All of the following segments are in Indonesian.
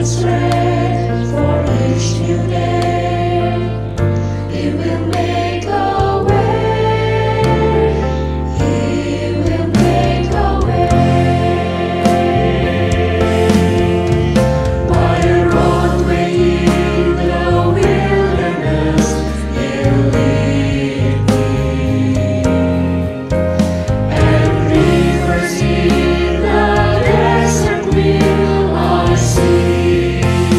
strength for each new day. He will make a way. He will make a way. By a roadway in the wilderness, He'll lead me. And rivers in the desert will I see.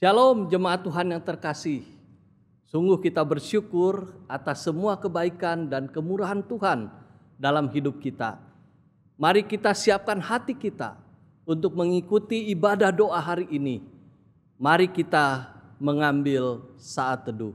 Shalom jemaat Tuhan yang terkasih. Sungguh kita bersyukur atas semua kebaikan dan kemurahan Tuhan dalam hidup kita. Mari kita siapkan hati kita untuk mengikuti ibadah doa hari ini. Mari kita mengambil saat teduh.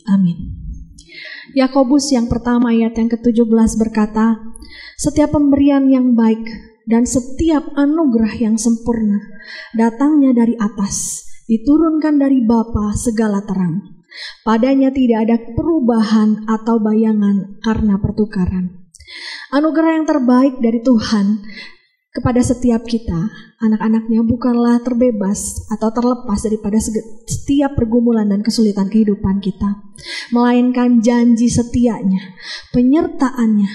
Amin. Yakobus yang pertama ayat yang ke-17 berkata, setiap pemberian yang baik dan setiap anugerah yang sempurna datangnya dari atas, diturunkan dari Bapa segala terang. Padanya tidak ada perubahan atau bayangan karena pertukaran. Anugerah yang terbaik dari Tuhan kepada setiap kita, anak-anaknya, bukanlah terbebas atau terlepas daripada setiap pergumulan dan kesulitan kehidupan kita, melainkan janji setianya, penyertaannya,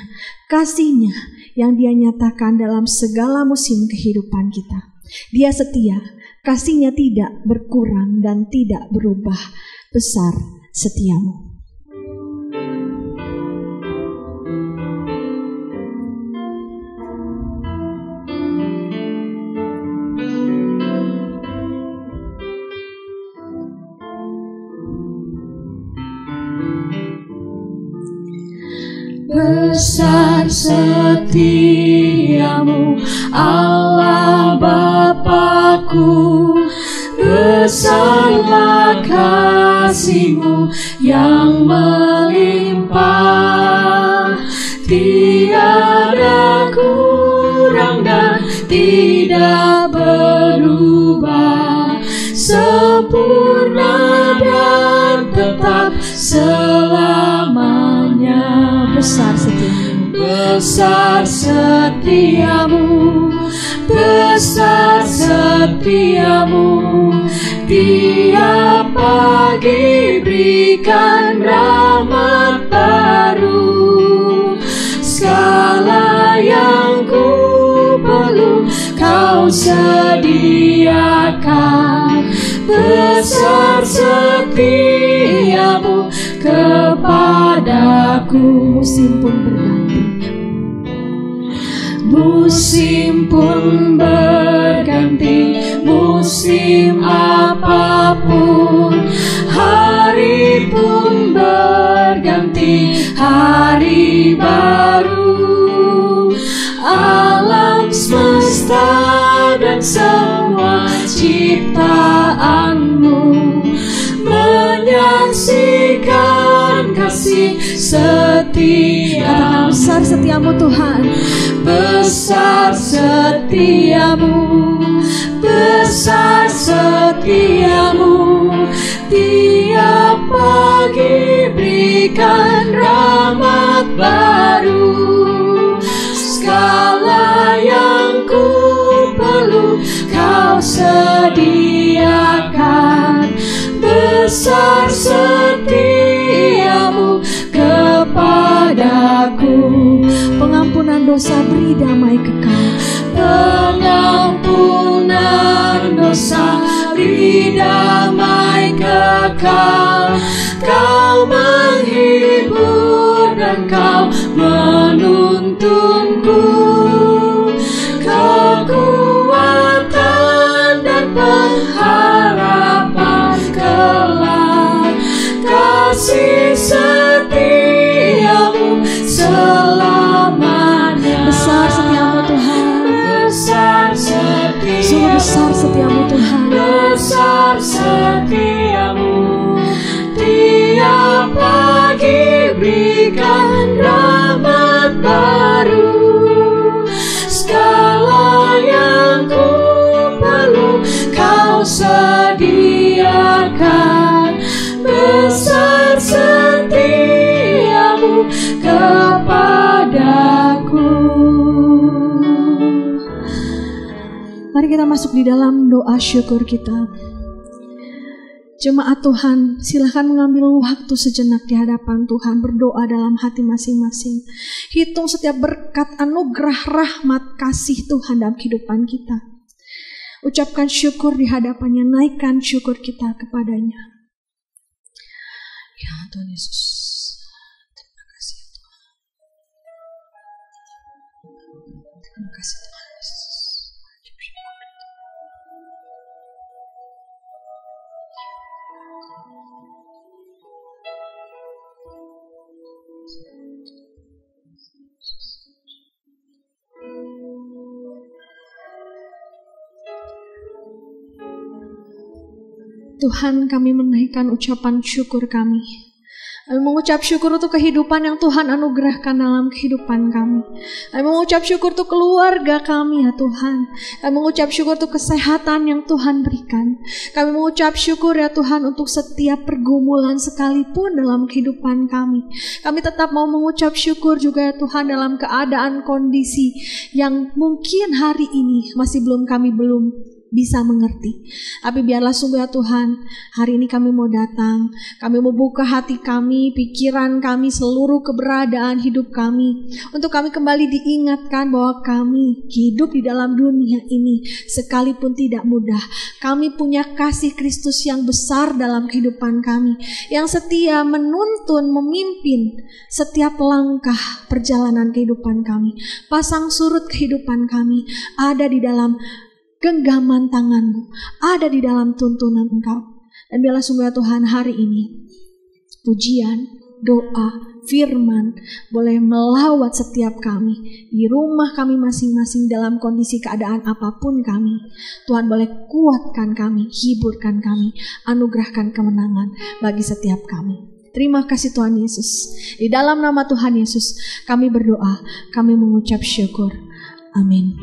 kasihnya yang Dia nyatakan dalam segala musim kehidupan kita. Dia setia, kasihnya tidak berkurang dan tidak berubah. Besar setiamu. Besar setiamu, Allah Bapa-Ku, besarlah kasih-Mu yang melimpah, tiada kurang dan tidak berubah, sempurna dan tetap selamanya. Besar setiamu, besar setiamu, besar setiamu. Tiap pagi berikan rahmat baru, segala yang ku perlu Kau sediakan. Besar setiamu kepadaku. musim pun berganti. Musim pun berganti, musim apapun, hari pun berganti, hari baru. Alam semesta dan semua ciptaan-Mu menyaksikan kasih setia. Besar setiamu Tuhan, besar setiamu, besar setiamu. Tiap pagi berikan rahmat baru, segala yang ku perlu Kau sediakan. Besar setiamu kepadaku. pengampunan dosa beri damai kekal. Pengampunan dosa beri damai kekal. Kau menghibur dan Kau menuntunku, kekuatan dan pengharapan kelak. Kasih setiamu selamanya. Besar setiamu Tuhan, Besar setiamu, sungguh setiamu Tuhan. Besar setiamu, tiap pagi berikan rahmat baru. Segala yang ku perlu kau sediakan. Besar setiamu kepadaku. Mari kita masuk di dalam doa syukur kita. Jemaat Tuhan, silakan mengambil waktu sejenak di hadapan Tuhan, berdoa dalam hati masing-masing. Hitung setiap berkat, anugerah, rahmat, kasih Tuhan dalam kehidupan kita. Ucapkan syukur di hadapannya, naikkan syukur kita kepadanya. Ya Tuhan Yesus, terima kasih Tuhan. Terima kasih Tuhan Yesus. Tuhan, kami menaikkan ucapan syukur kami. Kami mengucap syukur untuk kehidupan yang Tuhan anugerahkan dalam kehidupan kami. Kami mengucap syukur untuk keluarga kami ya Tuhan. Kami mengucap syukur untuk kesehatan yang Tuhan berikan. Kami mengucap syukur ya Tuhan untuk setiap pergumulan sekalipun dalam kehidupan kami. Kami tetap mau mengucap syukur juga ya Tuhan dalam keadaan kondisi yang mungkin hari ini masih belum bisa mengerti. Tapi biarlah sungguh ya Tuhan, hari ini kami mau datang, kami mau buka hati kami, pikiran kami, seluruh keberadaan hidup kami, untuk kami kembali diingatkan bahwa kami hidup di dalam dunia ini sekalipun tidak mudah. Kami punya kasih Kristus yang besar dalam kehidupan kami, yang setia menuntun, memimpin setiap langkah perjalanan kehidupan kami. Pasang surut kehidupan kami ada di dalam genggaman tangan-Mu, ada di dalam tuntunan Engkau. Dan biarlah sungguh ya Tuhan, hari ini pujian, doa, firman boleh melawat setiap kami di rumah kami masing-masing dalam kondisi keadaan apapun kami. Tuhan boleh kuatkan kami, hiburkan kami, anugerahkan kemenangan bagi setiap kami. Terima kasih Tuhan Yesus. Di dalam nama Tuhan Yesus kami berdoa, kami mengucap syukur. Amin.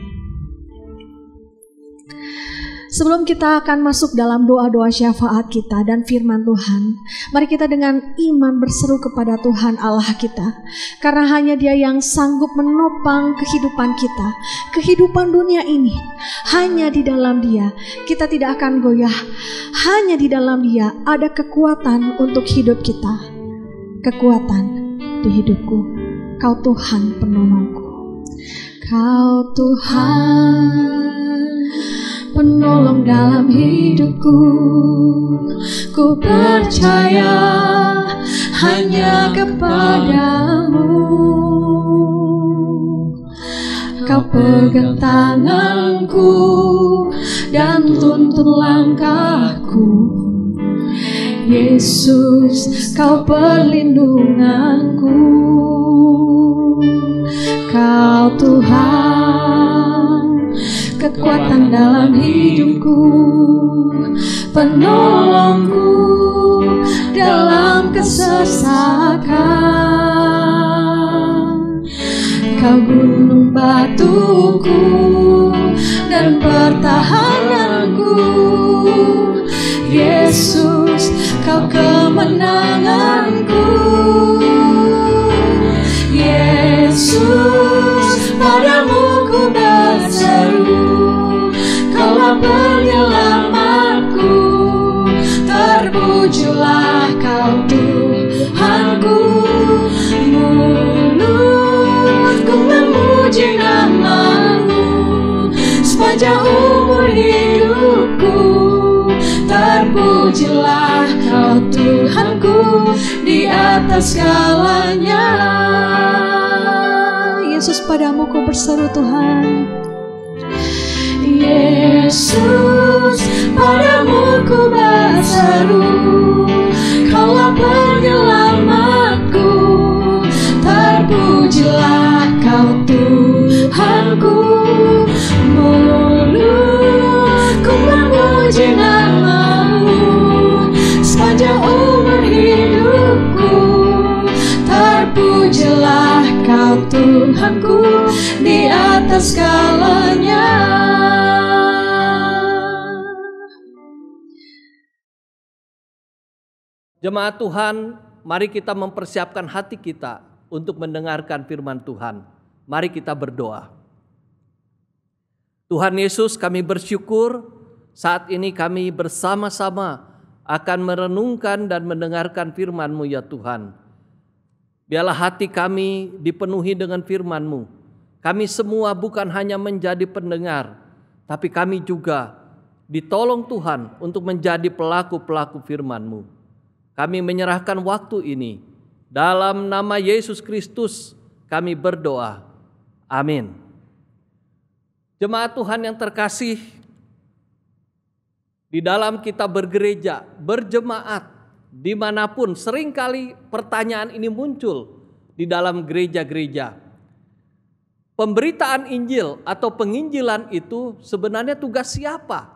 Sebelum kita akan masuk dalam doa-doa syafaat kita dan firman Tuhan, mari kita dengan iman berseru kepada Tuhan Allah kita. Karena hanya Dia yang sanggup menopang kehidupan kita, kehidupan dunia ini. Hanya di dalam Dia kita tidak akan goyah. Hanya di dalam Dia ada kekuatan untuk hidup kita. Kekuatan di hidupku. Kau Tuhan penolongku. Kau Tuhan penolong dalam hidupku, ku percaya hanya kepadamu. Kau pegang tanganku dan tuntun langkahku. Yesus, Kau perlindunganku. Kau Tuhan, kekuatan dalam hidupku, penolongku dalam kesesakan. Kau gunung batuku dan pertahananku. Yesus, Kau kemenanganku. Yesus, padamu ku berseru, Kaulah penyelamatku. Terpujilah Kau Tuhanku. Mulutku memuji nama-Mu sepanjang umur hidupku. Terpujilah Kau Tuhanku di atas segalanya. Yesus, padamu ku berseru Tuhan. Yesus, padamu ku berseru, Kaulah penyelamatku. Terpujilah Kau Tuhanku. Mulutku Jemaat Tuhan, mari kita mempersiapkan hati kita untuk mendengarkan firman Tuhan. Mari kita berdoa. Tuhan Yesus, kami bersyukur saat ini kami bersama-sama akan merenungkan dan mendengarkan firman-Mu ya Tuhan. Biarlah hati kami dipenuhi dengan firman-Mu. Kami semua bukan hanya menjadi pendengar, tapi kami juga ditolong Tuhan untuk menjadi pelaku-pelaku firman-Mu. Kami menyerahkan waktu ini. Dalam nama Yesus Kristus kami berdoa. Amin. Jemaat Tuhan yang terkasih, di dalam kita bergereja, berjemaat, dimanapun seringkali pertanyaan ini muncul di dalam gereja-gereja. Pemberitaan Injil atau penginjilan itu sebenarnya tugas siapa?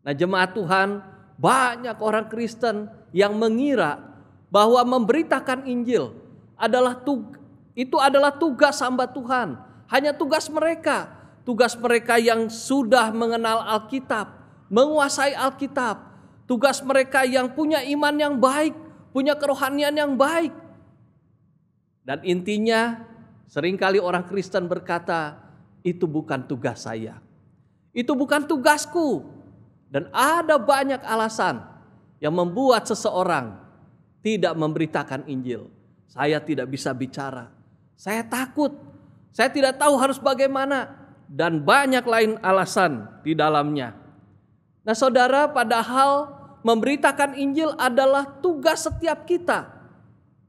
Nah, jemaat Tuhan, banyak orang Kristen yang mengira bahwa memberitakan Injil adalah tugas hamba Tuhan, hanya tugas mereka yang sudah mengenal Alkitab, menguasai Alkitab, tugas mereka yang punya iman yang baik, punya kerohanian yang baik. Dan intinya seringkali orang Kristen berkata, itu bukan tugas saya, itu bukan tugasku. Dan ada banyak alasan yang membuat seseorang tidak memberitakan Injil. Saya tidak bisa bicara, saya takut, saya tidak tahu harus bagaimana, dan banyak lain alasan di dalamnya. Nah saudara, padahal memberitakan Injil adalah tugas setiap kita,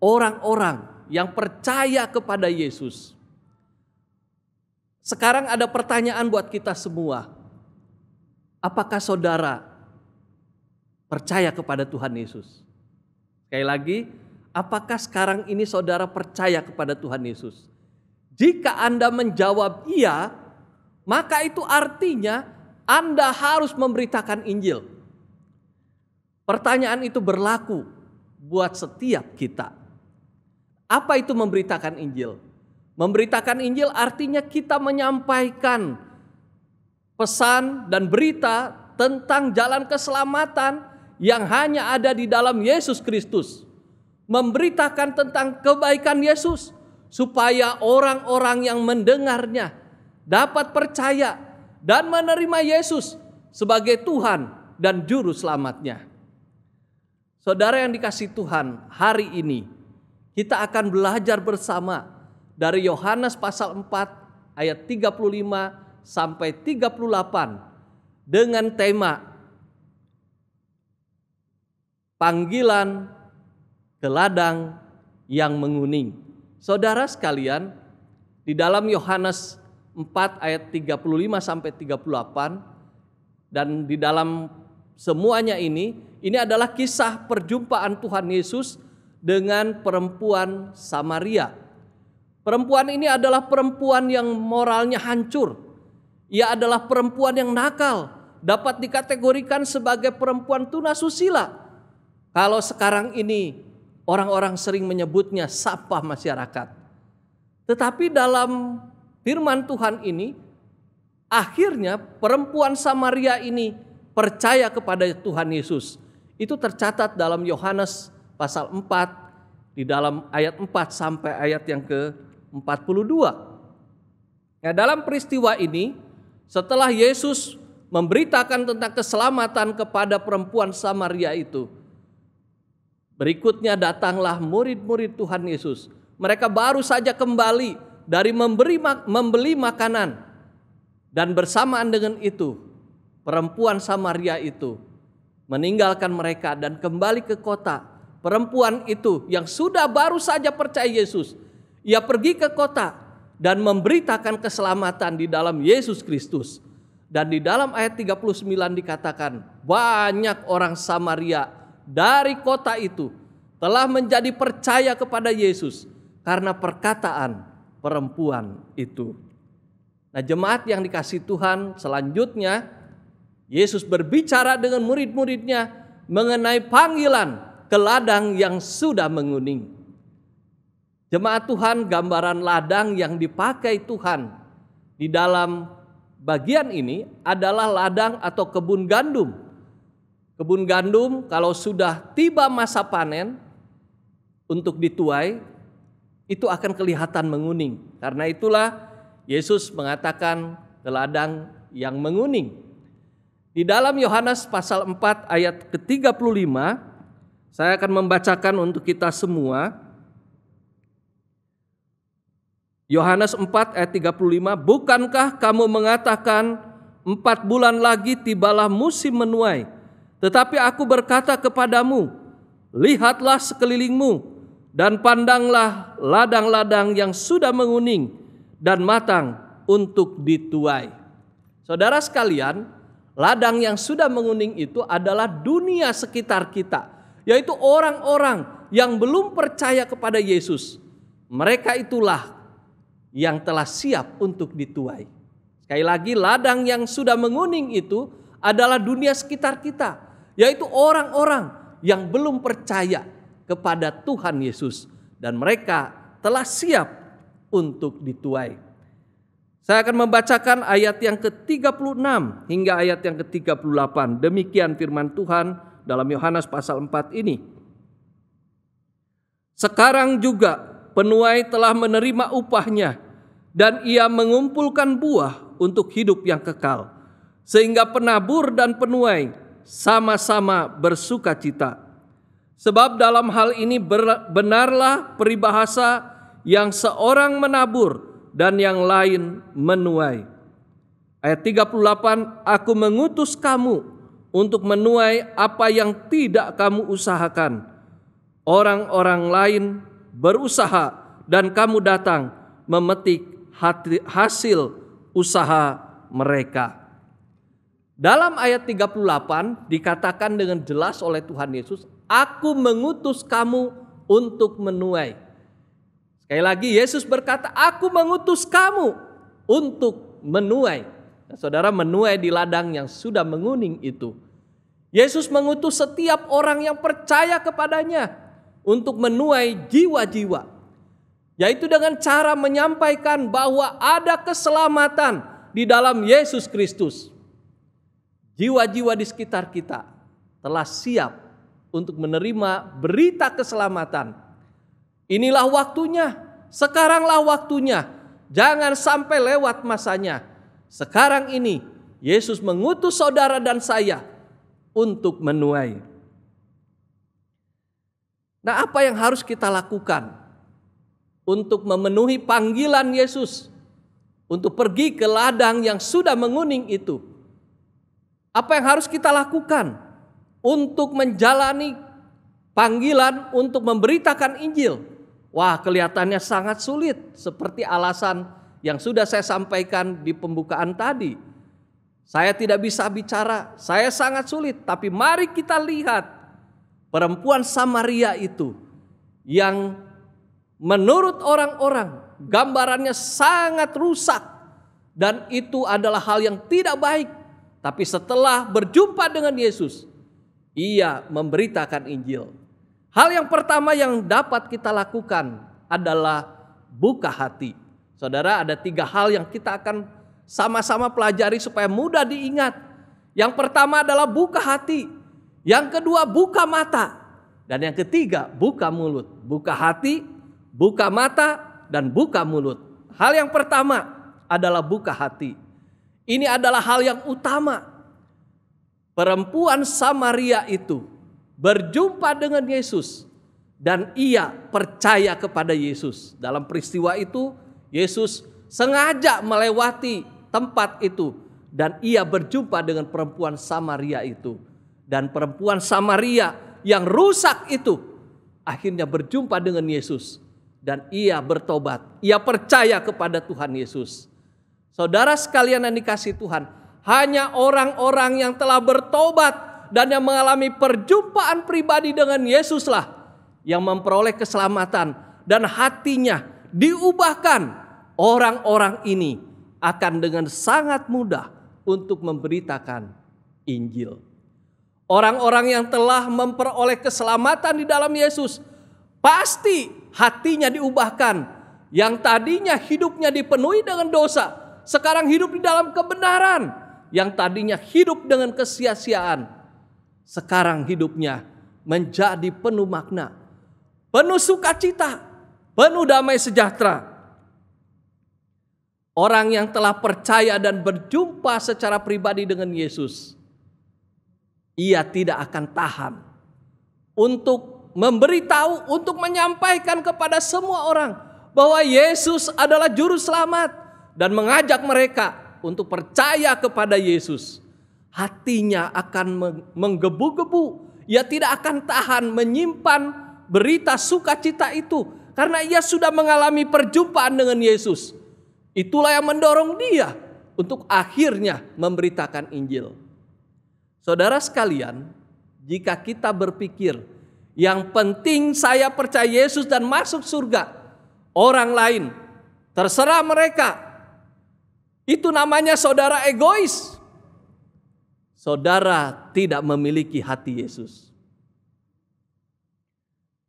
orang-orang yang percaya kepada Yesus. Sekarang ada pertanyaan buat kita semua. Apakah saudara percaya kepada Tuhan Yesus? Sekali lagi, apakah sekarang ini saudara percaya kepada Tuhan Yesus? Jika Anda menjawab iya, maka itu artinya Anda harus memberitakan Injil. Pertanyaan itu berlaku buat setiap kita. Apa itu memberitakan Injil? Memberitakan Injil artinya kita menyampaikan pesan dan berita tentang jalan keselamatan yang hanya ada di dalam Yesus Kristus. Memberitakan tentang kebaikan Yesus supaya orang-orang yang mendengarnya dapat percaya dan menerima Yesus sebagai Tuhan dan Juru Selamatnya. Saudara yang dikasihi Tuhan, hari ini kita akan belajar bersama dari Yohanes pasal 4 ayat 35 sampai 38 dengan tema panggilan ke ladang yang menguning. Saudara sekalian, di dalam Yohanes 4 ayat 35 sampai 38 dan di dalam semuanya ini adalah kisah perjumpaan Tuhan Yesus dengan perempuan Samaria. Perempuan ini adalah perempuan yang moralnya hancur. Ia adalah perempuan yang nakal, dapat dikategorikan sebagai perempuan tunasusila. Kalau sekarang ini orang-orang sering menyebutnya sampah masyarakat. Tetapi dalam firman Tuhan ini, akhirnya perempuan Samaria ini percaya kepada Tuhan Yesus. Itu tercatat dalam Yohanes pasal 4 di dalam ayat 4 sampai ayat yang ke-42. Nah, dalam peristiwa ini, setelah Yesus memberitakan tentang keselamatan kepada perempuan Samaria itu, berikutnya datanglah murid-murid Tuhan Yesus. Mereka baru saja kembali dari membeli makanan. Dan bersamaan dengan itu, perempuan Samaria itu meninggalkan mereka dan kembali ke kota. Perempuan itu yang sudah baru saja percaya Yesus, ia pergi ke kota dan memberitakan keselamatan di dalam Yesus Kristus. Dan di dalam ayat 39 dikatakan, banyak orang Samaria dari kota itu telah menjadi percaya kepada Yesus karena perkataan perempuan itu. Nah, jemaat yang dikasihi Tuhan, selanjutnya Yesus berbicara dengan murid-muridnya mengenai panggilan ke ladang yang sudah menguning. Jemaat Tuhan, gambaran ladang yang dipakai Tuhan di dalam bagian ini adalah ladang atau kebun gandum. Kebun gandum kalau sudah tiba masa panen untuk dituai, itu akan kelihatan menguning. Karena itulah Yesus mengatakan ke ladang yang menguning. Di dalam Yohanes pasal 4 ayat ke-35, saya akan membacakan untuk kita semua. Yohanes 4 ayat 35, bukankah kamu mengatakan 4 bulan lagi tibalah musim menuai? Tetapi aku berkata kepadamu, lihatlah sekelilingmu dan pandanglah ladang-ladang yang sudah menguning dan matang untuk dituai. Saudara sekalian, ladang yang sudah menguning itu adalah dunia sekitar kita, yaitu orang-orang yang belum percaya kepada Yesus. Mereka itulah yang telah siap untuk dituai. Sekali lagi, ladang yang sudah menguning itu adalah dunia sekitar kita, yaitu orang-orang yang belum percaya kepada Tuhan Yesus, dan mereka telah siap untuk dituai. Saya akan membacakan ayat yang ke-36 hingga ayat yang ke-38. Demikian firman Tuhan dalam Yohanes pasal 4 ini. Sekarang juga penuai telah menerima upahnya, dan ia mengumpulkan buah untuk hidup yang kekal, sehingga penabur dan penuai sama-sama bersuka cita. Sebab dalam hal ini benarlah peribahasa yang seorang menabur dan yang lain menuai. Ayat 38, aku mengutus kamu untuk menuai apa yang tidak kamu usahakan. Orang-orang lain berusaha dan kamu datang memetik hasil usaha mereka. Dalam ayat 38 dikatakan dengan jelas oleh Tuhan Yesus, aku mengutus kamu untuk menuai. Sekali lagi Yesus berkata, aku mengutus kamu untuk menuai. Nah, saudara, menuai di ladang yang sudah menguning itu. Yesus mengutus setiap orang yang percaya kepadanya untuk menuai jiwa-jiwa. Yaitu dengan cara menyampaikan bahwa ada keselamatan di dalam Yesus Kristus. Jiwa-jiwa di sekitar kita telah siap untuk menerima berita keselamatan. Inilah waktunya, sekaranglah waktunya. Jangan sampai lewat masanya. Sekarang ini Yesus mengutus saudara dan saya untuk menuai. Nah, apa yang harus kita lakukan untuk memenuhi panggilan Yesus untuk pergi ke ladang yang sudah menguning itu? Apa yang harus kita lakukan untuk menjalani panggilan untuk memberitakan Injil? Wah, kelihatannya sangat sulit, seperti alasan yang sudah saya sampaikan di pembukaan tadi. Saya tidak bisa bicara, saya sangat sulit. Tapi mari kita lihat perempuan Samaria itu yang menurut orang-orang gambarannya sangat rusak, dan itu adalah hal yang tidak baik. Tapi setelah berjumpa dengan Yesus, ia memberitakan Injil. Hal yang pertama yang dapat kita lakukan adalah buka hati. Saudara, ada 3 hal yang kita akan sama-sama pelajari supaya mudah diingat. Yang pertama adalah buka hati. Yang kedua, buka mata. Dan yang ketiga, buka mulut. Buka hati, buka mata, dan buka mulut. Hal yang pertama adalah buka hati. Ini adalah hal yang utama. Perempuan Samaria itu berjumpa dengan Yesus dan ia percaya kepada Yesus. Dalam peristiwa itu, Yesus sengaja melewati tempat itu dan ia berjumpa dengan perempuan Samaria itu. Dan perempuan Samaria yang rusak itu akhirnya berjumpa dengan Yesus dan ia bertobat. Ia percaya kepada Tuhan Yesus. Saudara sekalian yang dikasihi Tuhan, hanya orang-orang yang telah bertobat dan yang mengalami perjumpaan pribadi dengan Yesuslah yang memperoleh keselamatan dan hatinya diubahkan. Orang-orang ini akan dengan sangat mudah untuk memberitakan Injil. Orang-orang yang telah memperoleh keselamatan di dalam Yesus pasti hatinya diubahkan. Yang tadinya hidupnya dipenuhi dengan dosa, sekarang hidup di dalam kebenaran. Yang tadinya hidup dengan kesia-siaan, sekarang hidupnya menjadi penuh makna, penuh sukacita, penuh damai sejahtera. Orang yang telah percaya dan berjumpa secara pribadi dengan Yesus, ia tidak akan tahan untuk memberitahu, untuk menyampaikan kepada semua orang bahwa Yesus adalah juru selamat dan mengajak mereka untuk percaya kepada Yesus. Hatinya akan menggebu-gebu. Ia tidak akan tahan menyimpan berita sukacita itu karena ia sudah mengalami perjumpaan dengan Yesus. Itulah yang mendorong dia untuk akhirnya memberitakan Injil. Saudara sekalian, jika kita berpikir yang penting saya percaya Yesus dan masuk surga, orang lain terserah mereka, itu namanya saudara egois. Saudara tidak memiliki hati Yesus.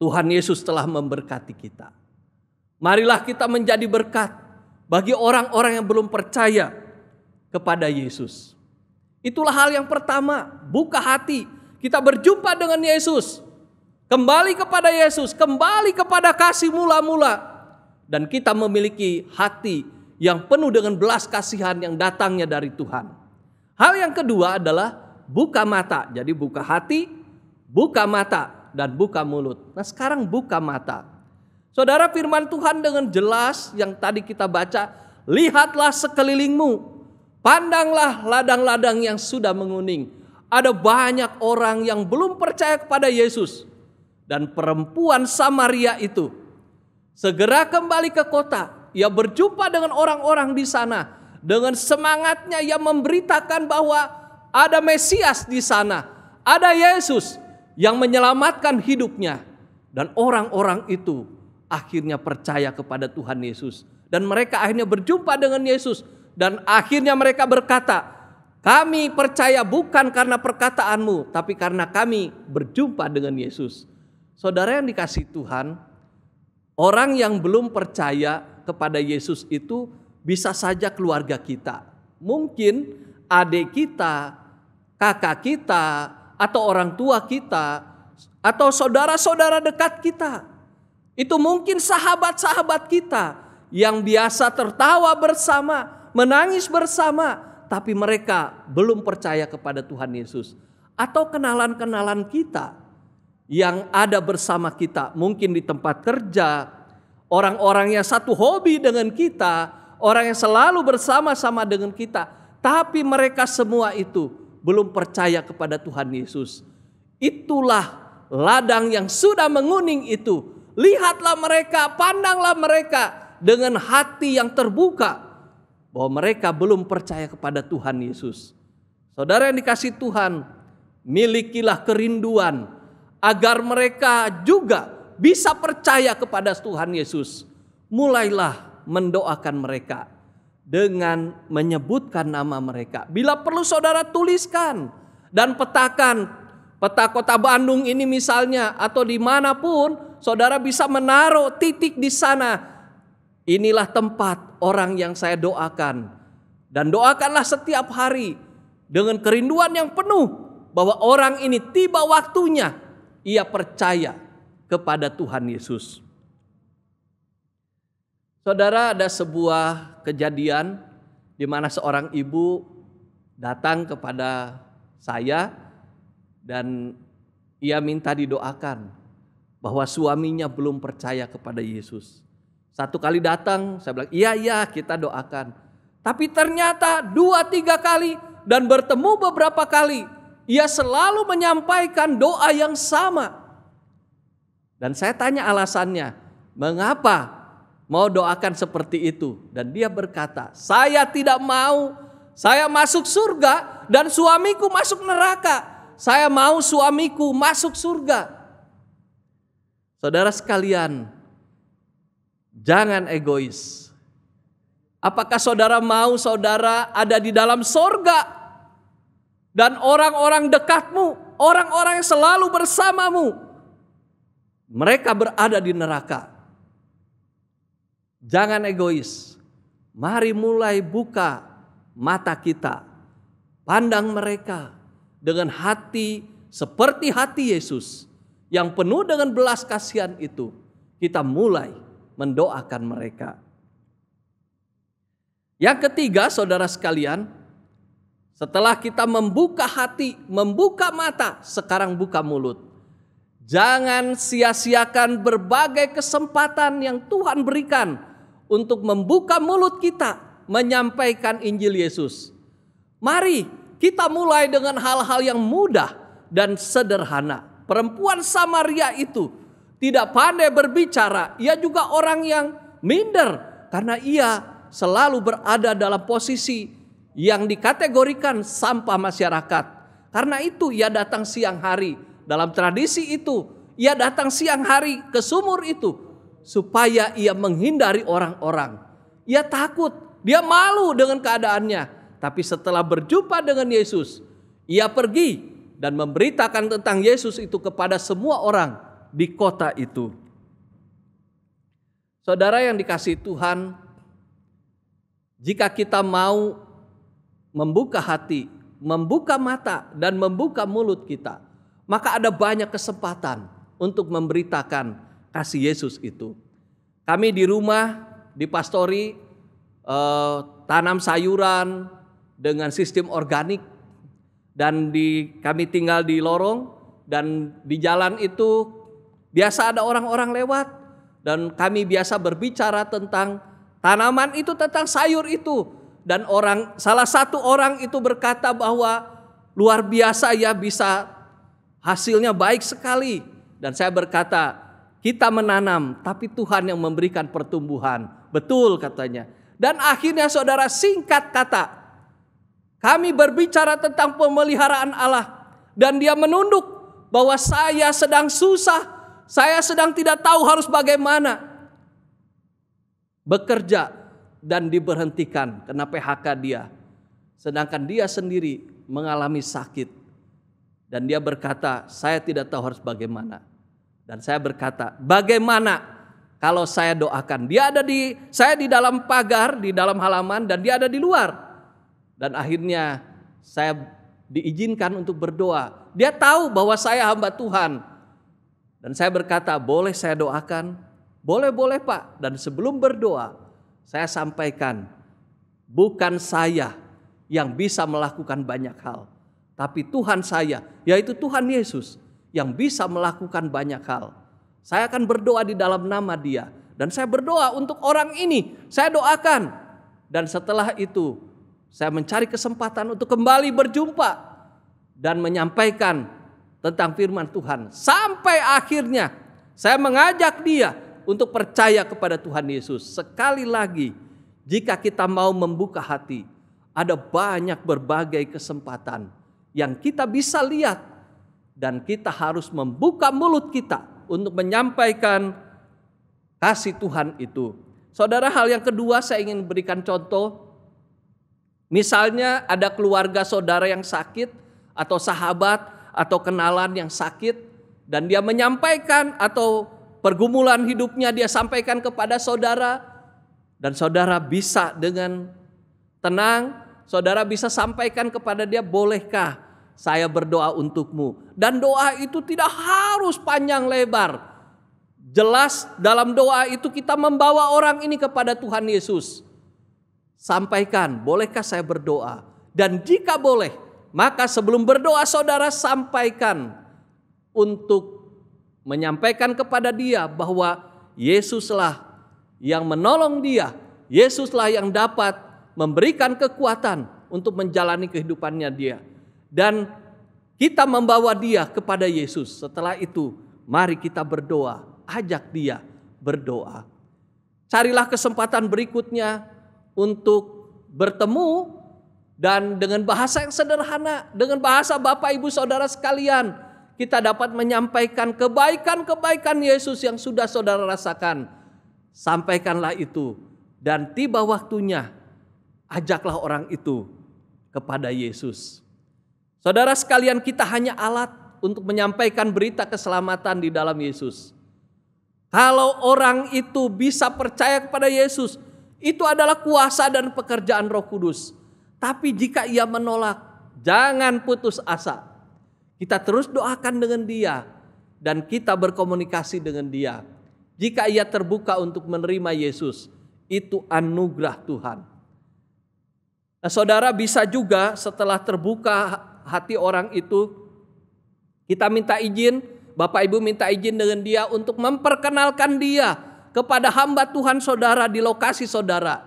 Tuhan Yesus telah memberkati kita. Marilah kita menjadi berkat bagi orang-orang yang belum percaya kepada Yesus. Itulah hal yang pertama, buka hati. Kita berjumpa dengan Yesus, kembali kepada Yesus, kembali kepada kasih mula-mula, dan kita memiliki hati yang penuh dengan belas kasihan yang datangnya dari Tuhan. Hal yang kedua adalah buka mata. Jadi buka hati, buka mata, dan buka mulut. Nah sekarang buka mata. Saudara, firman Tuhan dengan jelas yang tadi kita baca, lihatlah sekelilingmu, pandanglah ladang-ladang yang sudah menguning. Ada banyak orang yang belum percaya kepada Yesus. Dan perempuan Samaria itu segera kembali ke kota. Ia berjumpa dengan orang-orang di sana. Dengan semangatnya ia memberitakan bahwa ada Mesias di sana. Ada Yesus yang menyelamatkan hidupnya. Dan orang-orang itu akhirnya percaya kepada Tuhan Yesus. Dan mereka akhirnya berjumpa dengan Yesus. Dan akhirnya mereka berkata, kami percaya bukan karena perkataanmu, tapi karena kami berjumpa dengan Yesus. Saudara yang dikasihi Tuhan, orang yang belum percaya kepada Yesus itu bisa saja keluarga kita. Mungkin adik kita, kakak kita, atau orang tua kita, atau saudara-saudara dekat kita. Itu mungkin sahabat-sahabat kita yang biasa tertawa bersama, menangis bersama, tapi mereka belum percaya kepada Tuhan Yesus. Atau kenalan-kenalan kita yang ada bersama kita, mungkin di tempat kerja, orang-orang yang satu hobi dengan kita, orang yang selalu bersama-sama dengan kita, tapi mereka semua itu belum percaya kepada Tuhan Yesus. Itulah ladang yang sudah menguning itu. Lihatlah mereka, pandanglah mereka dengan hati yang terbuka bahwa mereka belum percaya kepada Tuhan Yesus. Saudara yang dikasihi Tuhan, milikilah kerinduan agar mereka juga bisa percaya kepada Tuhan Yesus. Mulailah mendoakan mereka dengan menyebutkan nama mereka. Bila perlu saudara tuliskan dan petakan peta kota Bandung ini misalnya, atau dimanapun saudara bisa menaruh titik di sana. Inilah tempat orang yang saya doakan. Dan doakanlah setiap hari dengan kerinduan yang penuh bahwa orang ini tiba waktunya ia percaya kepada Tuhan Yesus. Saudara, ada sebuah kejadian di mana seorang ibu datang kepada saya dan ia minta didoakan bahwa suaminya belum percaya kepada Yesus. Satu kali datang, saya bilang, iya kita doakan. Tapi ternyata 2-3 kali dan bertemu beberapa kali, ia selalu menyampaikan doa yang sama. Dan saya tanya alasannya, mengapa mau doakan seperti itu? Dan dia berkata, saya tidak mau saya masuk surga dan suamiku masuk neraka. Saya mau suamiku masuk surga. Saudara sekalian, jangan egois. Apakah saudara mau saudara ada di dalam surga dan orang-orang dekatmu, orang-orang yang selalu bersamamu, mereka berada di neraka? Jangan egois. Mari mulai buka mata kita. Pandang mereka dengan hati seperti hati Yesus yang penuh dengan belas kasihan itu, kita mulai mendoakan mereka. Yang ketiga, saudara sekalian, setelah kita membuka hati, membuka mata, sekarang buka mulut. Jangan sia-siakan berbagai kesempatan yang Tuhan berikan untuk membuka mulut kita, menyampaikan Injil Yesus. Mari kita mulai dengan hal-hal yang mudah dan sederhana. Perempuan Samaria itu tidak pandai berbicara. Ia juga orang yang minder karena ia selalu berada dalam posisi yang dikategorikan sampah masyarakat. Karena itu ia datang siang hari. Dalam tradisi itu ia datang siang hari ke sumur itu supaya ia menghindari orang-orang. Ia takut, dia malu dengan keadaannya. Tapi setelah berjumpa dengan Yesus, ia pergi dan memberitakan tentang Yesus itu kepada semua orang di kota itu. Saudara yang dikasihi Tuhan, jika kita mau membuka hati, membuka mata, dan membuka mulut kita, maka ada banyak kesempatan untuk memberitakan kasih Yesus itu. Kami di rumah, di pastori, tanam sayuran dengan sistem organik, dan kami tinggal di lorong, dan di jalan itu biasa ada orang-orang lewat, dan kami biasa berbicara tentang tanaman itu, tentang sayur itu. Dan salah satu orang itu berkata bahwa luar biasa ya, bisa hasilnya baik sekali. Dan saya berkata, kita menanam tapi Tuhan yang memberikan pertumbuhan. Betul katanya. Dan akhirnya saudara, singkat kata, kami berbicara tentang pemeliharaan Allah. Dan dia menunduk bahwa saya sedang susah, saya sedang tidak tahu harus bagaimana. Bekerja dan diberhentikan kena PHK dia. Sedangkan dia sendiri mengalami sakit. Dan dia berkata, saya tidak tahu harus bagaimana. Dan saya berkata, bagaimana kalau saya doakan? Saya di dalam pagar, di dalam halaman, dan dia ada di luar. Dan akhirnya saya diizinkan untuk berdoa. Dia tahu bahwa saya hamba Tuhan. Dan saya berkata, boleh saya doakan? Boleh Pak. Dan sebelum berdoa, saya sampaikan, bukan saya yang bisa melakukan banyak hal, tapi Tuhan saya, yaitu Tuhan Yesus, yang bisa melakukan banyak hal. Saya akan berdoa di dalam nama Dia, dan saya berdoa untuk orang ini, saya doakan. Dan setelah itu, saya mencari kesempatan untuk kembali berjumpa dan menyampaikan tentang firman Tuhan. Sampai akhirnya saya mengajak dia untuk percaya kepada Tuhan Yesus. Sekali lagi, jika kita mau membuka hati, ada banyak berbagai kesempatan yang kita bisa lihat, dan kita harus membuka mulut kita untuk menyampaikan kasih Tuhan itu. Saudara, hal yang kedua saya ingin berikan contoh. Misalnya ada keluarga saudara yang sakit, atau sahabat atau kenalan yang sakit, dan dia menyampaikan atau pergumulan hidupnya dia sampaikan kepada saudara, dan saudara bisa dengan tenang, saudara bisa sampaikan kepada dia, bolehkah saya berdoa untukmu? Dan doa itu tidak harus panjang lebar. Jelas dalam doa itu kita membawa orang ini kepada Tuhan Yesus. Sampaikan, bolehkah saya berdoa? Dan jika boleh, maka sebelum berdoa saudara sampaikan untuk menyampaikan kepada dia bahwa Yesuslah yang menolong dia. Yesuslah yang dapat memberikan kekuatan untuk menjalani kehidupannya dia. Dan kita membawa dia kepada Yesus. Setelah itu, mari kita berdoa. Ajak dia berdoa. Carilah kesempatan berikutnya untuk bertemu, dan dengan bahasa yang sederhana, dengan bahasa Bapak Ibu Saudara sekalian, kita dapat menyampaikan kebaikan-kebaikan Yesus yang sudah saudara rasakan. Sampaikanlah itu, dan tiba waktunya ajaklah orang itu kepada Yesus. Saudara sekalian, kita hanya alat untuk menyampaikan berita keselamatan di dalam Yesus. Kalau orang itu bisa percaya kepada Yesus, itu adalah kuasa dan pekerjaan Roh Kudus. Tapi jika ia menolak, jangan putus asa. Kita terus doakan dengan dia dan kita berkomunikasi dengan dia. Jika ia terbuka untuk menerima Yesus, itu anugerah Tuhan. Nah, saudara, bisa juga setelah terbuka hati orang itu, kita minta izin, Bapak Ibu minta izin dengan dia untuk memperkenalkan dia kepada hamba Tuhan saudara di lokasi saudara.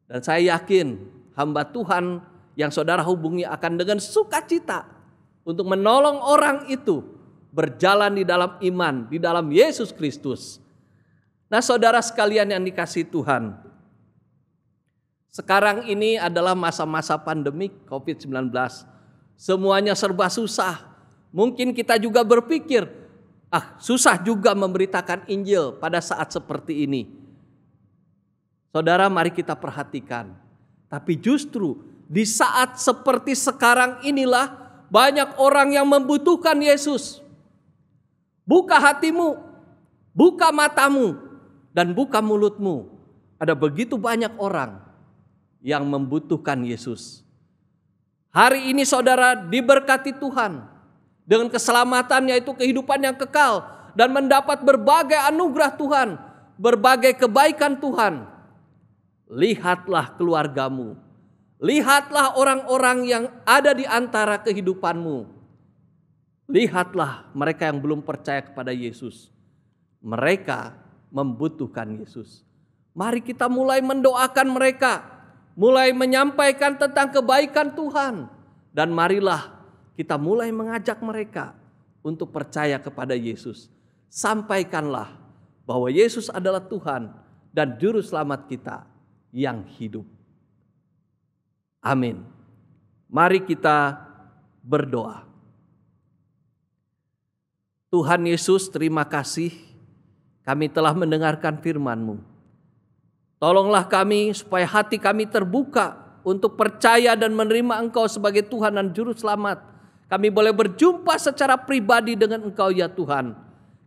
Dan saya yakin hamba Tuhan yang saudara hubungi akan dengan sukacita untuk menolong orang itu berjalan di dalam iman, di dalam Yesus Kristus. Nah, saudara sekalian yang dikasihi Tuhan, sekarang ini adalah masa-masa pandemik COVID-19. Semuanya serba susah. Mungkin kita juga berpikir, susah juga memberitakan Injil pada saat seperti ini. Saudara, mari kita perhatikan. Tapi justru di saat seperti sekarang inilah banyak orang yang membutuhkan Yesus. Buka hatimu, buka matamu, dan buka mulutmu. Ada begitu banyak orang yang membutuhkan Yesus. Hari ini saudara diberkati Tuhan dengan keselamatan, yaitu kehidupan yang kekal, dan mendapat berbagai anugerah Tuhan, berbagai kebaikan Tuhan. Lihatlah keluargamu, lihatlah orang-orang yang ada di antara kehidupanmu. Lihatlah mereka yang belum percaya kepada Yesus. Mereka membutuhkan Yesus. Mari kita mulai mendoakan mereka, mulai menyampaikan tentang kebaikan Tuhan. Dan marilah kita mulai mengajak mereka untuk percaya kepada Yesus. Sampaikanlah bahwa Yesus adalah Tuhan dan Juru Selamat kita yang hidup. Amin. Mari kita berdoa. Tuhan Yesus, terima kasih kami telah mendengarkan firman-Mu. Tolonglah kami supaya hati kami terbuka untuk percaya dan menerima Engkau sebagai Tuhan dan Juru Selamat. Kami boleh berjumpa secara pribadi dengan Engkau ya Tuhan.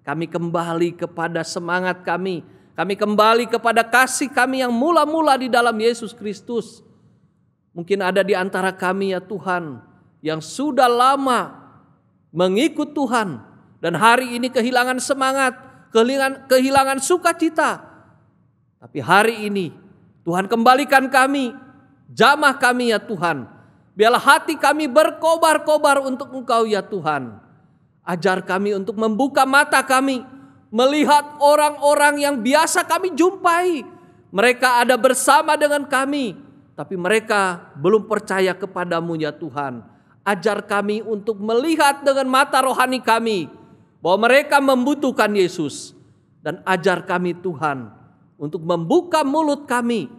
Kami kembali kepada semangat kami. Kami kembali kepada kasih kami yang mula-mula di dalam Yesus Kristus. Mungkin ada di antara kami ya Tuhan yang sudah lama mengikut Tuhan. Dan hari ini kehilangan semangat, kehilangan sukacita. Tapi hari ini Tuhan kembalikan kami, jamah kami ya Tuhan. Biarlah hati kami berkobar-kobar untuk Engkau ya Tuhan. Ajar kami untuk membuka mata kami, melihat orang-orang yang biasa kami jumpai. Mereka ada bersama dengan kami, tapi mereka belum percaya kepadamu ya Tuhan. Ajar kami untuk melihat dengan mata rohani kami, bahwa mereka membutuhkan Yesus. Dan ajar kami Tuhan untuk membuka mulut kami,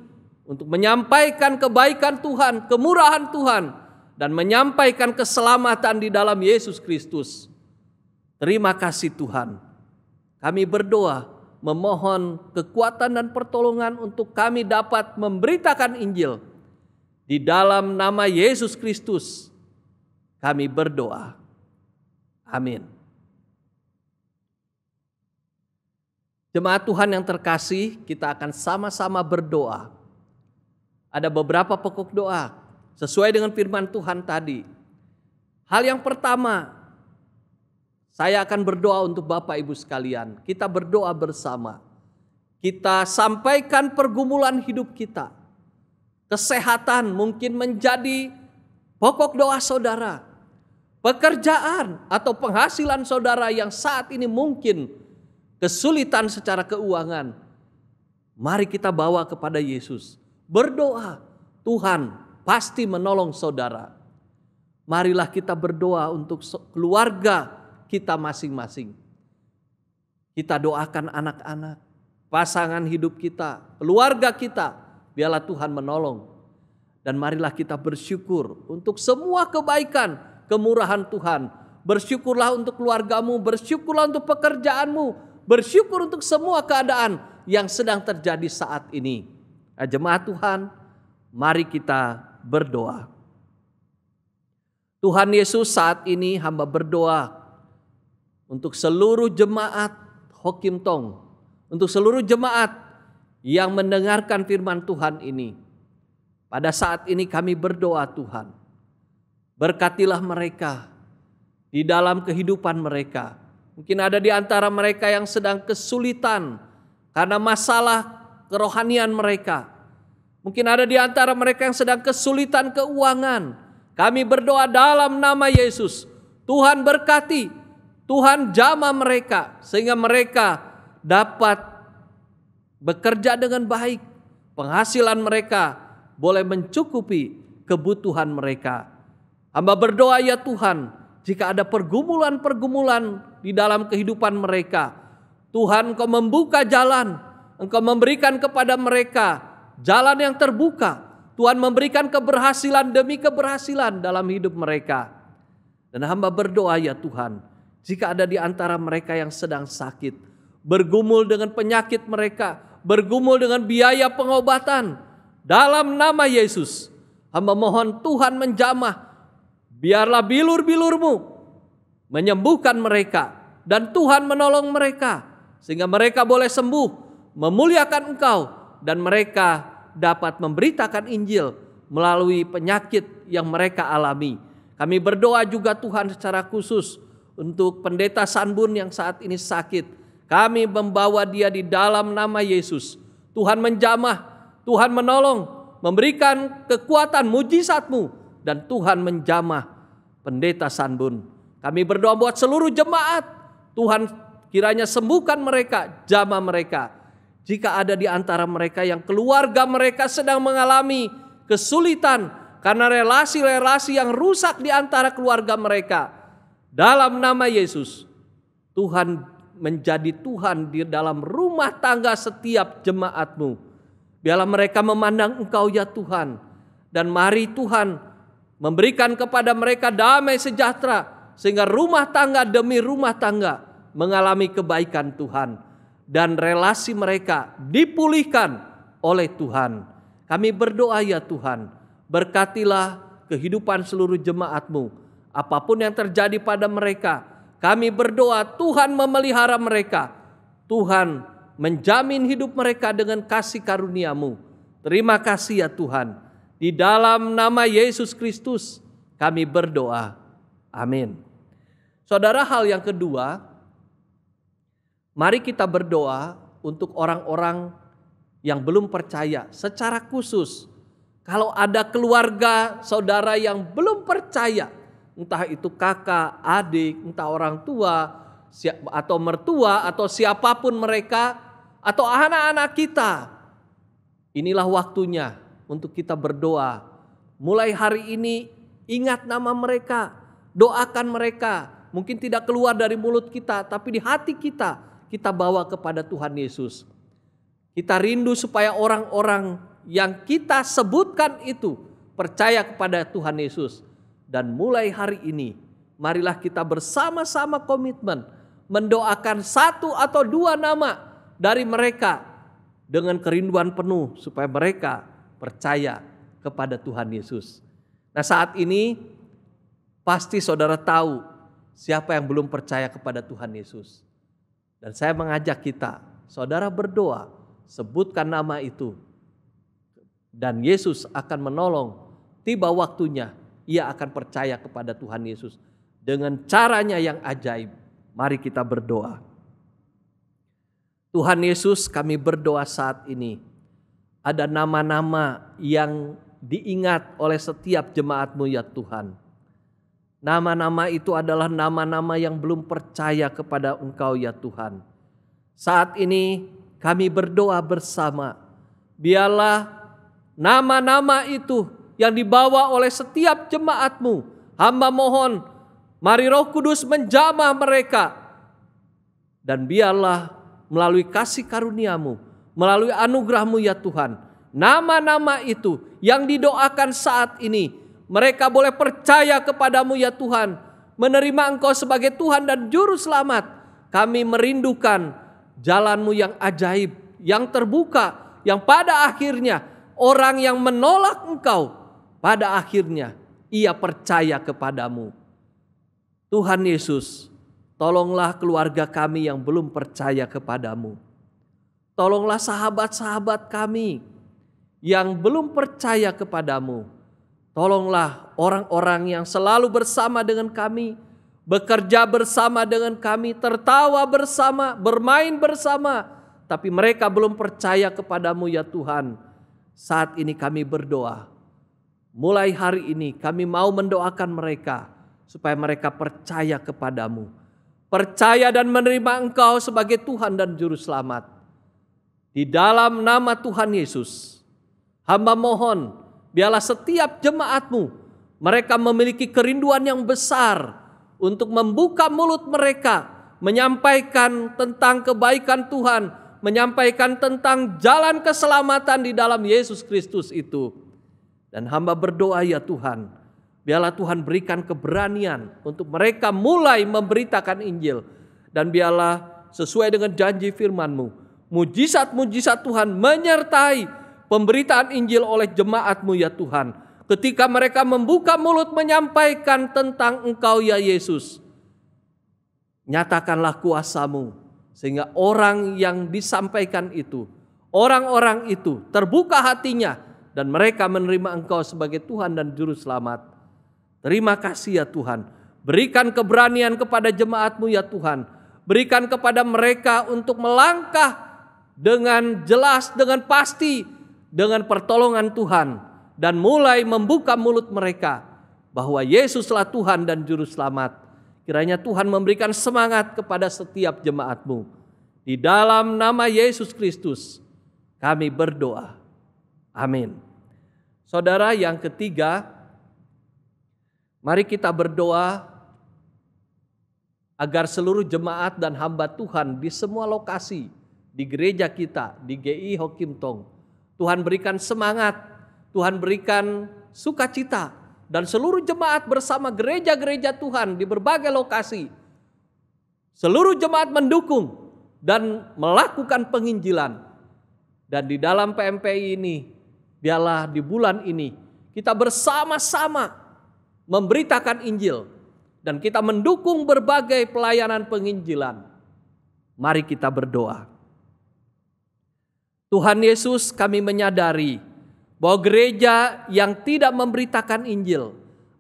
untuk menyampaikan kebaikan Tuhan, kemurahan Tuhan, dan menyampaikan keselamatan di dalam Yesus Kristus. Terima kasih Tuhan. Kami berdoa memohon kekuatan dan pertolongan untuk kami dapat memberitakan Injil. Di dalam nama Yesus Kristus kami berdoa. Amin. Jemaat Tuhan yang terkasih, kita akan sama-sama berdoa. Ada beberapa pokok doa sesuai dengan firman Tuhan tadi. Hal yang pertama, saya akan berdoa untuk Bapak Ibu sekalian. Kita berdoa bersama. Kita sampaikan pergumulan hidup kita. Kesehatan mungkin menjadi pokok doa saudara. Pekerjaan atau penghasilan saudara yang saat ini mungkin kesulitan secara keuangan. Mari kita bawa kepada Yesus. Berdoa, Tuhan pasti menolong saudara. Marilah kita berdoa untuk keluarga kita masing-masing. Kita doakan anak-anak, pasangan hidup kita, keluarga kita. Biarlah Tuhan menolong. Dan marilah kita bersyukur untuk semua kebaikan, kemurahan Tuhan. Bersyukurlah untuk keluargamu, bersyukurlah untuk pekerjaanmu, bersyukur untuk semua keadaan yang sedang terjadi saat ini. Jemaat Tuhan, mari kita berdoa. Tuhan Yesus, saat ini hamba berdoa untuk seluruh jemaat Hokim Tong, untuk seluruh jemaat yang mendengarkan firman Tuhan ini. Pada saat ini kami berdoa Tuhan, berkatilah mereka, di dalam kehidupan mereka. Mungkin ada di antara mereka yang sedang kesulitan karena masalah kerohanian mereka. Mungkin ada di antara mereka yang sedang kesulitan keuangan. Kami berdoa dalam nama Yesus, Tuhan berkati, Tuhan jamah mereka sehingga mereka dapat bekerja dengan baik. Penghasilan mereka boleh mencukupi kebutuhan mereka. Hamba berdoa ya Tuhan, jika ada pergumulan-pergumulan di dalam kehidupan mereka, Tuhan Engkau membuka jalan, Engkau memberikan kepada mereka jalan yang terbuka. Tuhan memberikan keberhasilan demi keberhasilan dalam hidup mereka. Dan hamba berdoa ya Tuhan, jika ada di antara mereka yang sedang sakit, bergumul dengan penyakit mereka, bergumul dengan biaya pengobatan, dalam nama Yesus, hamba mohon Tuhan menjamah. Biarlah bilur-bilur-Mu menyembuhkan mereka dan Tuhan menolong mereka sehingga mereka boleh sembuh, memuliakan Engkau, dan mereka dapat memberitakan Injil melalui penyakit yang mereka alami. Kami berdoa juga Tuhan secara khusus untuk Pendeta Sanbun yang saat ini sakit. Kami membawa dia di dalam nama Yesus. Tuhan menjamah, Tuhan menolong, memberikan kekuatan mujizat-Mu, dan Tuhan menjamah Pendeta Sanbun. Kami berdoa buat seluruh jemaat. Tuhan kiranya sembuhkan mereka, jamah mereka. Jika ada di antara mereka yang keluarga mereka sedang mengalami kesulitan karena relasi-relasi yang rusak di antara keluarga mereka, dalam nama Yesus, Tuhan menjadi Tuhan di dalam rumah tangga setiap jemaat-Mu. Biarlah mereka memandang Engkau ya Tuhan. Dan mari Tuhan memberikan kepada mereka damai sejahtera sehingga rumah tangga demi rumah tangga mengalami kebaikan Tuhan dan relasi mereka dipulihkan oleh Tuhan. Kami berdoa ya Tuhan, berkatilah kehidupan seluruh jemaat-Mu. Apapun yang terjadi pada mereka, kami berdoa Tuhan memelihara mereka. Tuhan menjamin hidup mereka dengan kasih karunia-Mu. Terima kasih ya Tuhan. Di dalam nama Yesus Kristus kami berdoa. Amin. Saudara, hal yang kedua, mari kita berdoa untuk orang-orang yang belum percaya secara khusus. Kalau ada keluarga saudara yang belum percaya, entah itu kakak, adik, entah orang tua atau mertua atau siapapun mereka atau anak-anak kita, inilah waktunya untuk kita berdoa. Mulai hari ini ingat nama mereka, doakan mereka. Mungkin tidak keluar dari mulut kita, tapi di hati kita, kita bawa kepada Tuhan Yesus. Kita rindu supaya orang-orang yang kita sebutkan itu percaya kepada Tuhan Yesus. Dan mulai hari ini, marilah kita bersama-sama komitmen mendoakan satu atau dua nama dari mereka dengan kerinduan penuh supaya mereka percaya kepada Tuhan Yesus. Nah, saat ini pasti saudara tahu siapa yang belum percaya kepada Tuhan Yesus. Dan saya mengajak kita, saudara berdoa, sebutkan nama itu. Dan Yesus akan menolong. Tiba waktunya, ia akan percaya kepada Tuhan Yesus dengan caranya yang ajaib. Mari kita berdoa. Tuhan Yesus, kami berdoa saat ini. Ada nama-nama yang diingat oleh setiap jemaat-Mu ya Tuhan. Nama-nama itu adalah nama-nama yang belum percaya kepada Engkau ya Tuhan. Saat ini kami berdoa bersama. Biarlah nama-nama itu yang dibawa oleh setiap jemaat-Mu. Hamba mohon, mari Roh Kudus menjamah mereka. Dan biarlah melalui kasih karunia-Mu, melalui anugerah-Mu ya Tuhan, nama-nama itu yang didoakan saat ini, mereka boleh percaya kepadamu ya Tuhan, menerima Engkau sebagai Tuhan dan Juru Selamat. Kami merindukan jalan-Mu yang ajaib, yang terbuka, yang pada akhirnya orang yang menolak Engkau, pada akhirnya ia percaya kepadamu. Tuhan Yesus, tolonglah keluarga kami yang belum percaya kepadamu. Tolonglah sahabat-sahabat kami yang belum percaya kepadamu. Tolonglah orang-orang yang selalu bersama dengan kami bekerja bersama dengan kami, tertawa bersama, bermain bersama, tapi mereka belum percaya kepadamu ya Tuhan. Saat ini kami berdoa, mulai hari ini kami mau mendoakan mereka supaya mereka percaya kepadamu, percaya dan menerima Engkau sebagai Tuhan dan Juru Selamat. Di dalam nama Tuhan Yesus, hamba mohon biarlah setiap jemaat-Mu mereka memiliki kerinduan yang besar untuk membuka mulut mereka, menyampaikan tentang kebaikan Tuhan, menyampaikan tentang jalan keselamatan di dalam Yesus Kristus itu. Dan hamba berdoa ya Tuhan, biarlah Tuhan berikan keberanian untuk mereka mulai memberitakan Injil. Dan biarlah sesuai dengan janji firman-Mu, mujizat-mujizat Tuhan menyertai pemberitaan Injil oleh jemaat-Mu ya Tuhan. Ketika mereka membuka mulut menyampaikan tentang Engkau ya Yesus, nyatakanlah kuasa-Mu sehingga orang yang disampaikan itu, orang-orang itu terbuka hatinya dan mereka menerima Engkau sebagai Tuhan dan Juru Selamat. Terima kasih ya Tuhan. Berikan keberanian kepada jemaat-Mu ya Tuhan. Berikan kepada mereka untuk melangkah dengan jelas, dengan pasti, dengan pertolongan Tuhan. Dan mulai membuka mulut mereka bahwa Yesuslah Tuhan dan Juru Selamat. Kiranya Tuhan memberikan semangat kepada setiap jemaat-Mu. Di dalam nama Yesus Kristus kami berdoa. Amin. Saudara, yang ketiga, mari kita berdoa agar seluruh jemaat dan hamba Tuhan di semua lokasi di gereja kita, di GI Ho Kim Tong, Tuhan berikan semangat, Tuhan berikan sukacita, dan seluruh jemaat bersama gereja-gereja Tuhan di berbagai lokasi, seluruh jemaat mendukung dan melakukan penginjilan. Dan di dalam PMPI ini, biarlah di bulan ini kita bersama-sama memberitakan Injil dan kita mendukung berbagai pelayanan penginjilan. Mari kita berdoa. Tuhan Yesus, kami menyadari bahwa gereja yang tidak memberitakan Injil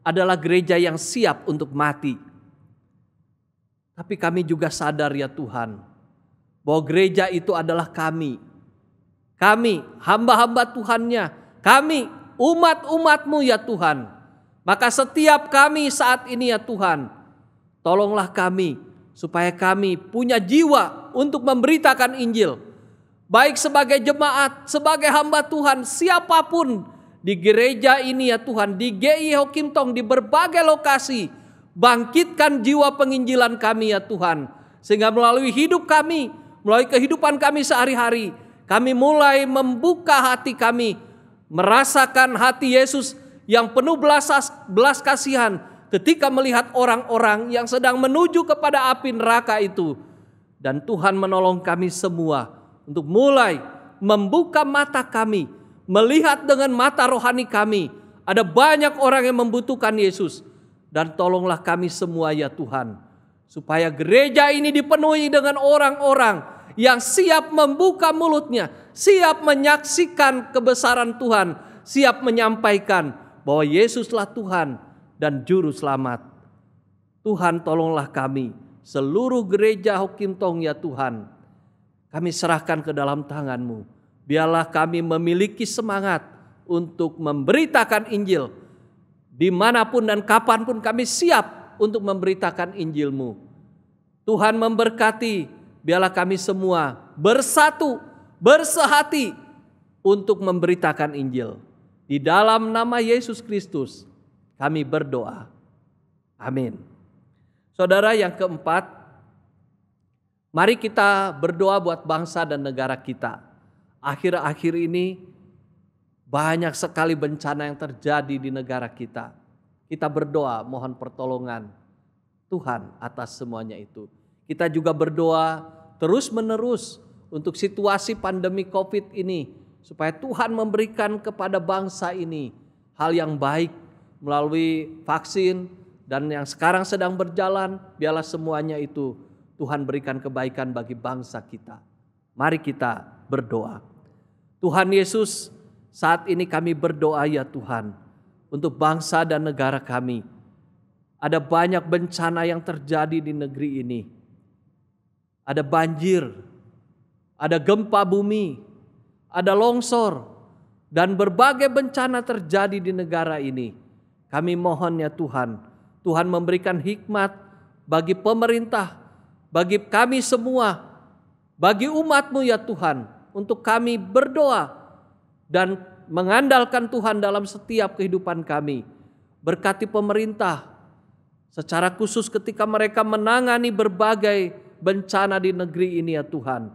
adalah gereja yang siap untuk mati. Tapi kami juga sadar ya Tuhan, bahwa gereja itu adalah kami. Kami hamba-hamba Tuhannya, kami umat-umat-Mu ya Tuhan. Maka setiap kami saat ini ya Tuhan, tolonglah kami supaya kami punya jiwa untuk memberitakan Injil. Baik sebagai jemaat, sebagai hamba Tuhan, siapapun di gereja ini ya Tuhan, di GI Ho Kim Tong, di berbagai lokasi, bangkitkan jiwa penginjilan kami ya Tuhan. Sehingga melalui hidup kami, melalui kehidupan kami sehari-hari, kami mulai membuka hati kami, merasakan hati Yesus yang penuh belas kasihan ketika melihat orang-orang yang sedang menuju kepada api neraka itu. Dan Tuhan menolong kami semua untuk mulai membuka mata kami, melihat dengan mata rohani kami. Ada banyak orang yang membutuhkan Yesus. Dan tolonglah kami semua ya Tuhan, supaya gereja ini dipenuhi dengan orang-orang yang siap membuka mulutnya, siap menyaksikan kebesaran Tuhan, siap menyampaikan bahwa Yesuslah Tuhan dan Juru Selamat. Tuhan, tolonglah kami, seluruh gereja Ho Kim Tong ya Tuhan. Kami serahkan ke dalam tangan-Mu. Biarlah kami memiliki semangat untuk memberitakan Injil. Dimanapun dan kapanpun kami siap untuk memberitakan Injil-Mu. Tuhan memberkati, biarlah kami semua bersatu, bersehati untuk memberitakan Injil. Di dalam nama Yesus Kristus kami berdoa. Amin. Saudara, yang keempat, mari kita berdoa buat bangsa dan negara kita. Akhir-akhir ini banyak sekali bencana yang terjadi di negara kita. Kita berdoa mohon pertolongan Tuhan atas semuanya itu. Kita juga berdoa terus-menerus untuk situasi pandemi COVID ini, supaya Tuhan memberikan kepada bangsa ini hal yang baik melalui vaksin dan yang sekarang sedang berjalan. Biarlah semuanya itu Tuhan berikan kebaikan bagi bangsa kita. Mari kita berdoa. Tuhan Yesus, saat ini kami berdoa ya Tuhan, untuk bangsa dan negara kami, Ada banyak bencana yang terjadi di negeri ini. Ada banjir, ada gempa bumi, ada longsor, dan berbagai bencana terjadi di negara ini. Kami mohon ya Tuhan, Tuhan memberikan hikmat bagi pemerintah, bagi kami semua, bagi umat-Mu ya Tuhan, untuk kami berdoa dan mengandalkan Tuhan dalam setiap kehidupan kami. Berkati pemerintah secara khusus ketika mereka menangani berbagai bencana di negeri ini ya Tuhan.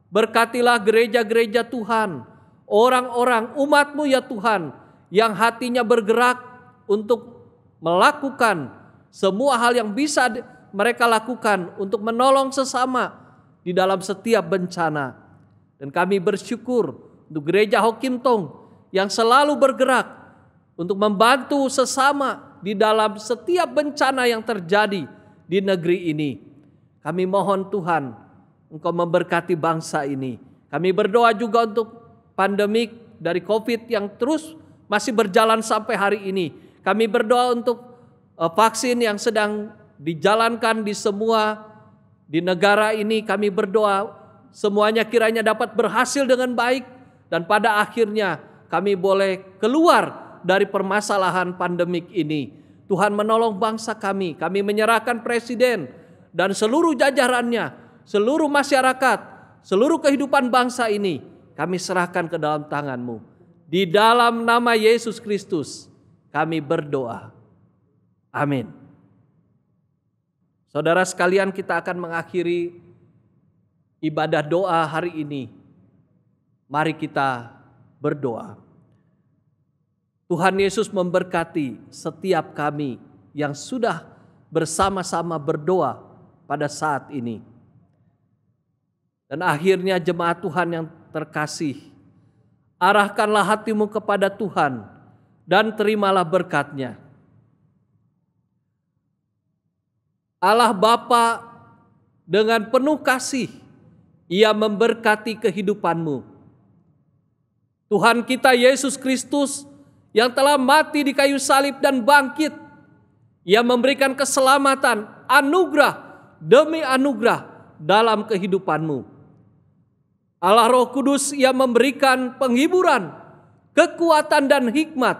Berkatilah gereja-gereja Tuhan, orang-orang umat-Mu ya Tuhan, yang hatinya bergerak untuk melakukan semua hal yang bisa mereka lakukan untuk menolong sesama di dalam setiap bencana. Dan kami bersyukur untuk gereja Hokim Tong yang selalu bergerak untuk membantu sesama di dalam setiap bencana yang terjadi di negeri ini. Kami mohon Tuhan, Engkau memberkati bangsa ini. Kami berdoa juga untuk pandemik dari COVID yang terus masih berjalan sampai hari ini. Kami berdoa untuk vaksin yang sedang dijalankan di negara ini. Kami berdoa semuanya kiranya dapat berhasil dengan baik, dan pada akhirnya kami boleh keluar dari permasalahan pandemik ini. Tuhan menolong bangsa kami. Kami menyerahkan presiden dan seluruh jajarannya, seluruh masyarakat, seluruh kehidupan bangsa ini kami serahkan ke dalam tangan-Mu. Di dalam nama Yesus Kristus kami berdoa. Amin. Saudara sekalian, kita akan mengakhiri ibadah doa hari ini. Mari kita berdoa. Tuhan Yesus memberkati setiap kami yang sudah bersama-sama berdoa pada saat ini. Dan akhirnya jemaat Tuhan yang terkasih, arahkanlah hatimu kepada Tuhan dan terimalah berkat-Nya. Allah Bapa dengan penuh kasih, Ia memberkati kehidupanmu. Tuhan kita Yesus Kristus yang telah mati di kayu salib dan bangkit, Ia memberikan keselamatan, anugerah demi anugerah dalam kehidupanmu. Allah Roh Kudus, Ia memberikan penghiburan, kekuatan dan hikmat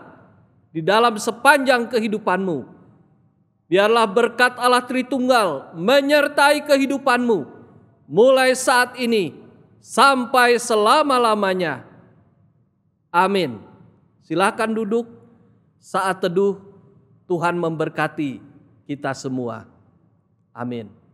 di dalam sepanjang kehidupanmu. Biarlah berkat Allah Tritunggal menyertai kehidupanmu mulai saat ini sampai selama-lamanya. Amin. Silakan duduk. Saat teduh, Tuhan memberkati kita semua. Amin.